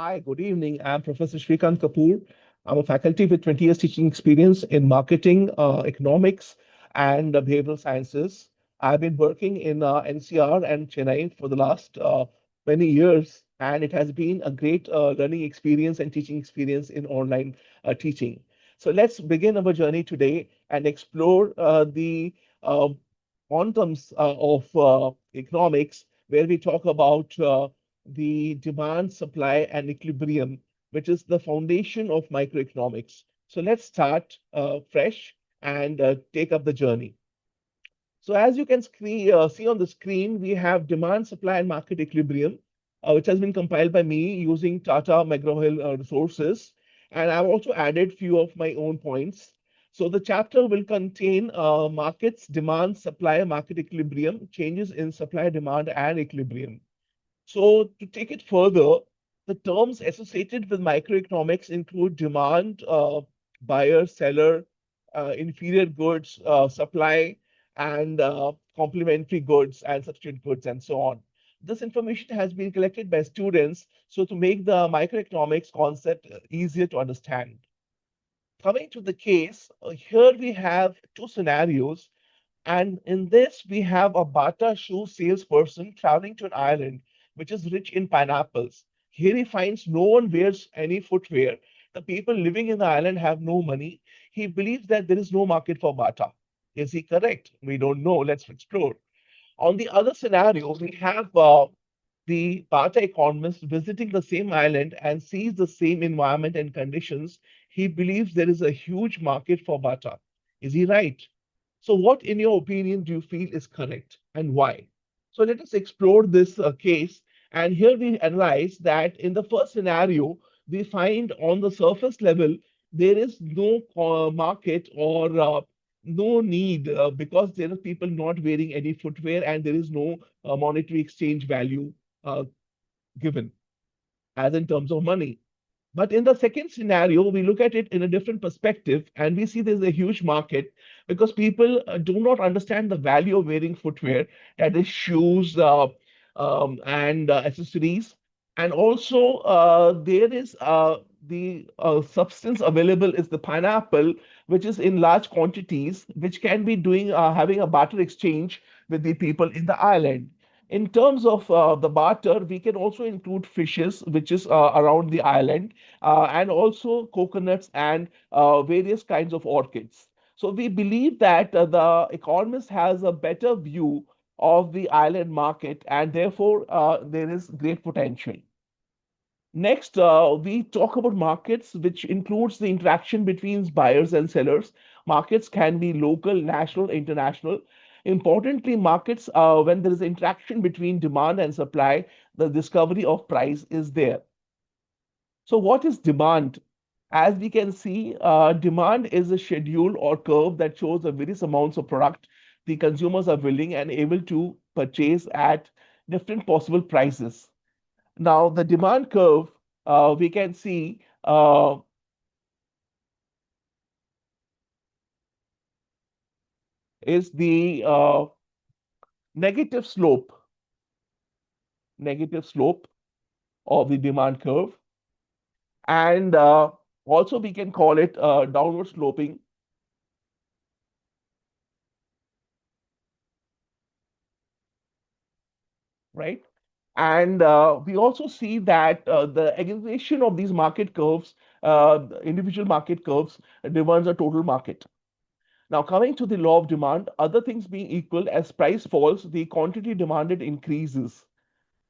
Hi, good evening. I'm Professor Shrikant Kapoor. I'm a faculty with 20 years teaching experience in marketing, economics, and behavioral sciences. I've been working in NCR and Chennai for the last many years, and it has been a great learning experience and teaching experience in online teaching. So let's begin our journey today and explore the uh, quantums of economics, where we talk about the demand, supply, and equilibrium, which is the foundation of microeconomics. So let's start fresh and take up the journey. So as you can see on the screen, we have demand, supply, and market equilibrium, which has been compiled by me using Tata McGraw-Hill resources. And I've also added few of my own points. So the chapter will contain markets, demand, supply, market equilibrium, changes in supply, demand, and equilibrium. So, to take it further, the terms associated with microeconomics include demand, buyer, seller, inferior goods, supply, and complementary goods and substitute goods, and so on. This information has been collected by students so to make the microeconomics concept easier to understand. Coming to the case, here we have two scenarios, and in this, we have a Bata shoe salesperson traveling to an island which is rich in pineapples. Here he finds no one wears any footwear. The people living in the island have no money. He believes that there is no market for Bata. Is he correct? We don't know. Let's explore. On the other scenario, we have the Bata economist visiting the same island and sees the same environment and conditions. He believes there is a huge market for Bata. Is he right? So, what, in your opinion, do you feel is correct and why? So, let us explore this case. And here we analyze that in the first scenario, we find on the surface level, there is no market or no need because there are people not wearing any footwear and there is no monetary exchange value uh, given as in terms of money. But in the second scenario, we look at it in a different perspective and we see there's a huge market because people do not understand the value of wearing footwear, that is, shoes and accessories. And also, there is the substance available is the pineapple, which is in large quantities, which can be doing having a barter exchange with the people in the island. In terms of the barter, we can also include fishes, which is around the island, and also coconuts and various kinds of orchids. So we believe that the economist has a better view of the island market, and therefore there is great potential. Next, we talk about markets, which includes the interaction between buyers and sellers. Markets can be local, national, international. Importantly, markets, when there is interaction between demand and supply, the discovery of price is there. So, what is demand? As we can see, demand is a schedule or curve that shows the various amounts of product the consumers are willing and able to purchase at different possible prices. Now, the demand curve, we can see is the negative slope, negative slope of the demand curve. And also we can call it downward sloping, right? And we also see that the aggregation of these market curves, the individual market curves, demands a total market. Now, coming to the law of demand, other things being equal, as price falls, the quantity demanded increases.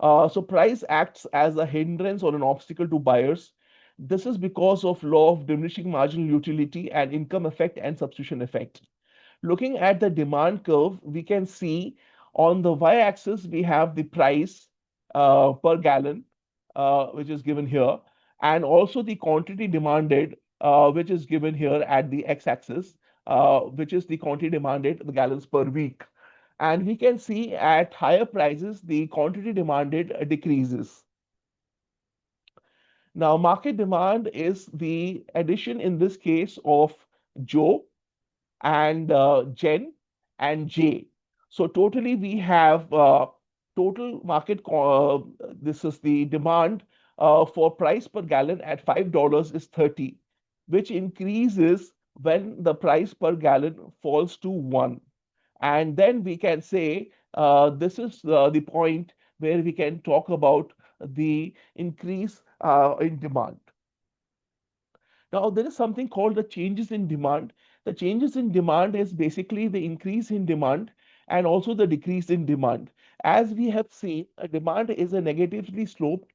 So price acts as a hindrance or an obstacle to buyers. This is because of law of diminishing marginal utility and income effect and substitution effect. Looking at the demand curve, we can see on the y-axis we have the price per gallon, which is given here, and also the quantity demanded, which is given here at the x-axis, which is the quantity demanded, the gallons per week. And we can see at higher prices, the quantity demanded decreases. Now, market demand is the addition in this case of Joe and Jen and J. So totally we have total market, this is the demand for price per gallon at $5 is 30, which increases when the price per gallon falls to 1. And then we can say this is the point where we can talk about the increase in demand. Now, there is something called the changes in demand. The changes in demand is basically the increase in demand and also the decrease in demand. As we have seen, a demand is a negatively sloped,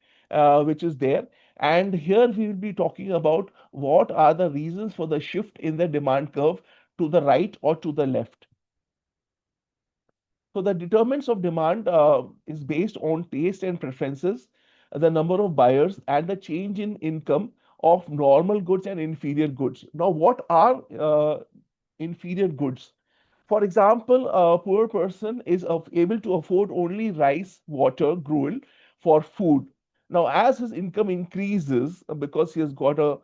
which is there. And here we will be talking about what are the reasons for the shift in the demand curve to the right or to the left. So the determinants of demand is based on taste and preferences, the number of buyers, and the change in income of normal goods and inferior goods. Now, what are inferior goods? For example, a poor person is able to afford only rice, water, gruel for food. Now, as his income increases because he has got a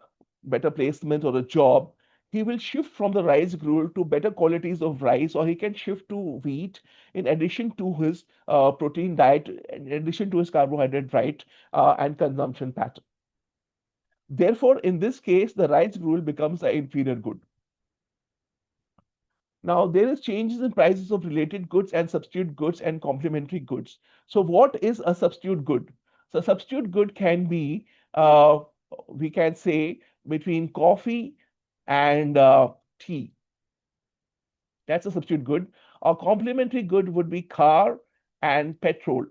better placement or a job, he will shift from the rice gruel to better qualities of rice, or he can shift to wheat in addition to his protein diet, in addition to his carbohydrate diet and consumption pattern. Therefore, in this case, the rice gruel becomes an inferior good. Now, there is changes in prices of related goods and substitute goods and complementary goods. So, what is a substitute good? So, substitute good can be, uh, we can say, between coffee and tea. That's a substitute good. A complementary good would be car and petrol.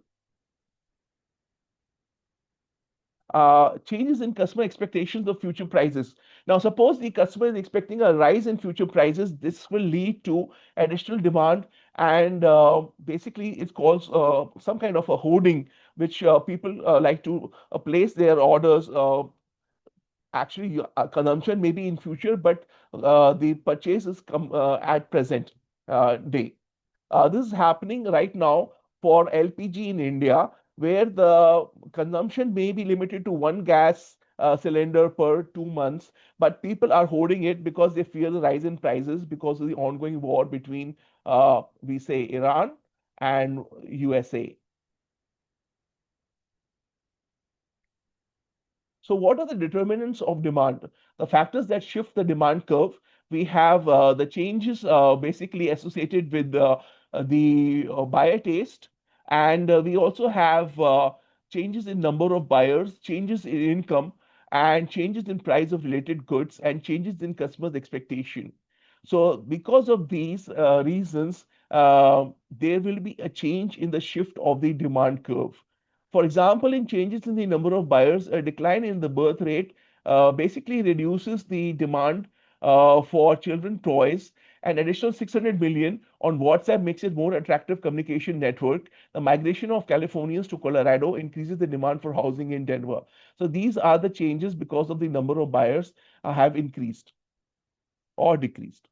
Changes in customer expectations of future prices. Now, suppose the customer is expecting a rise in future prices, this will lead to additional demand, and basically it calls some kind of a hoarding, which people like to place their orders. Actually, consumption may be in future, but the purchase is at present day. This is happening right now for LPG in India, where the consumption may be limited to one gas cylinder per 2 months, but people are hoarding it because they fear the rise in prices because of the ongoing war between, we say, Iran and USA. So, what are the determinants of demand? The factors that shift the demand curve. We have the changes basically associated with the buyer taste, and we also have changes in number of buyers, changes in income, and changes in price of related goods, and changes in customers' expectation. So, because of these reasons, there will be a change in the shift of the demand curve. For example, in changes in the number of buyers, a decline in the birth rate basically reduces the demand for children toys. An additional 600 million on WhatsApp makes it more attractive communication network. The migration of Californians to Colorado increases the demand for housing in Denver. So these are the changes because of the number of buyers have increased or decreased.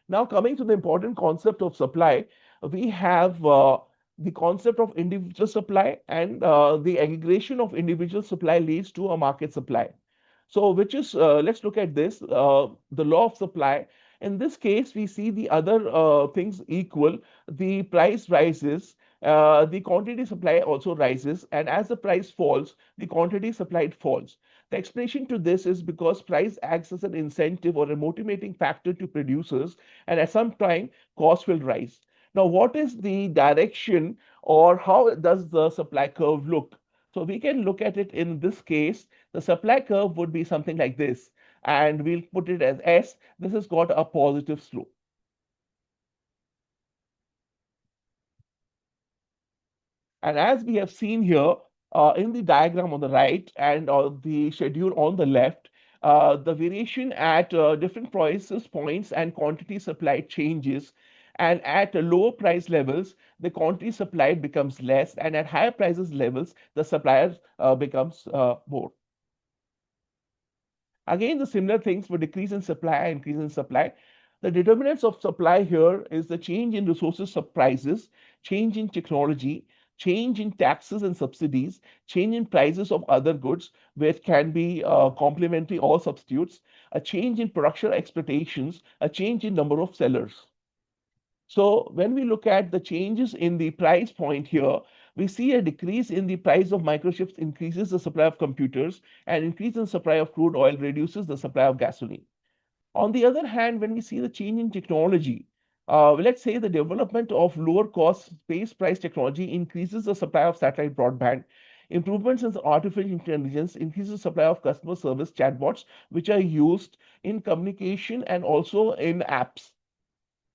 Now, coming to the important concept of supply, we have the concept of individual supply, and the aggregation of individual supply leads to a market supply. So, which is, let's look at this, the law of supply. In this case, we see the other things equal. The price rises, the quantity supply also rises, and as the price falls, the quantity supplied falls. The explanation to this is because price acts as an incentive or a motivating factor to producers, and at some time, cost will rise. Now, what is the direction, or how does the supply curve look? So we can look at it in this case. The supply curve would be something like this, and we'll put it as S. This has got a positive slope. And as we have seen here in the diagram on the right and the schedule on the left, the variation at different prices points and quantity supplied changes. And at lower price levels, the quantity supplied becomes less, and at higher prices levels, the supplier becomes more. Again, the similar things for decrease in supply, increase in supply. The determinants of supply here is the change in resources prices, change in technology, change in taxes and subsidies, change in prices of other goods, which can be complementary or substitutes, a change in production expectations, a change in number of sellers. So when we look at the changes in the price point here, we see a decrease in the price of microchips increases the supply of computers, and increase in supply of crude oil reduces the supply of gasoline. On the other hand, when we see the change in technology, let's say the development of lower cost space price technology increases the supply of satellite broadband. Improvements in artificial intelligence increases the supply of customer service chatbots, which are used in communication and also in apps.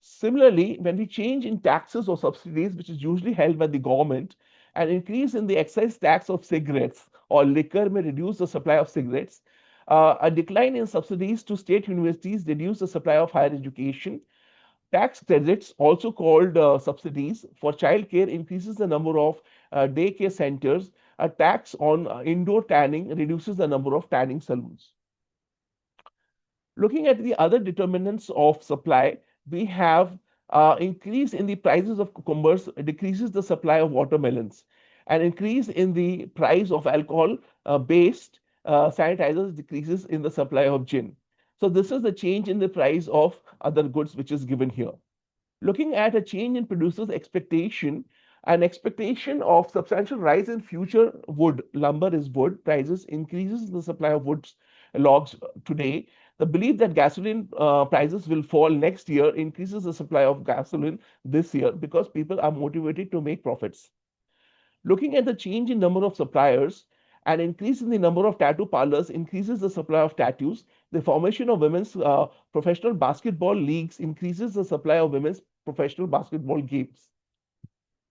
Similarly, when we change in taxes or subsidies, which is usually held by the government, an increase in the excise tax of cigarettes or liquor may reduce the supply of cigarettes. A decline in subsidies to state universities reduce the supply of higher education. Tax credits, also called subsidies for childcare, increases the number of daycare centers. A tax on indoor tanning reduces the number of tanning salons. Looking at the other determinants of supply, we have increase in the prices of cucumbers decreases the supply of watermelons. An increase in the price of alcohol based sanitizers decreases in the supply of gin. So this is the change in the price of other goods which is given here. Looking at a change in producers' expectation, an expectation of substantial rise in future wood, lumber is wood, prices increases the supply of wood logs today. The belief that gasoline prices will fall next year increases the supply of gasoline this year because people are motivated to make profits. Looking at the change in number of suppliers, an increase in the number of tattoo parlors increases the supply of tattoos. The formation of women's professional basketball leagues increases the supply of women's professional basketball games.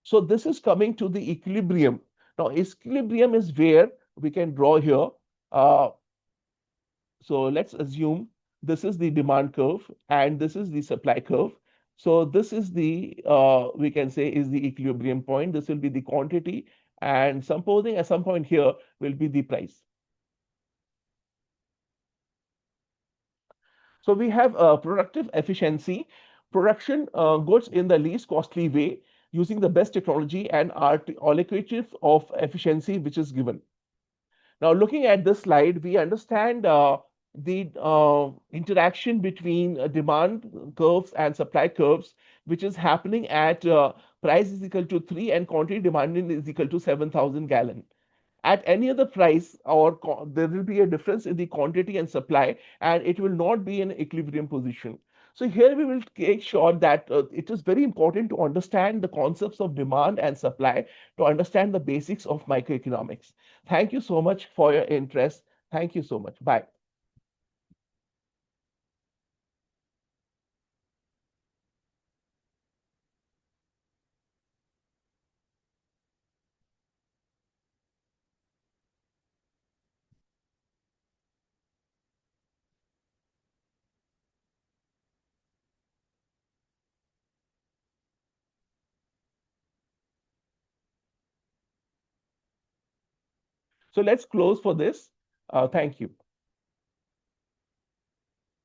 So this is coming to the equilibrium. Now, equilibrium is where we can draw here. Uh, so let's assume this is the demand curve and this is the supply curve. So this is the, we can say is the equilibrium point. This will be the quantity, and supposing at some point here will be the price. So we have productive efficiency, production goods in the least costly way using the best technology and allocative of efficiency which is given. Now, looking at this slide, we understand the interaction between demand curves and supply curves, which is happening at price is equal to 3 and quantity demanded is equal to 7,000 gallon. At any other price, or there will be a difference in the quantity and supply, and it will not be in equilibrium position. So here we will make sure that it is very important to understand the concepts of demand and supply to understand the basics of microeconomics. Thank you so much for your interest. Thank you so much. Bye. So let's close for this. Thank you.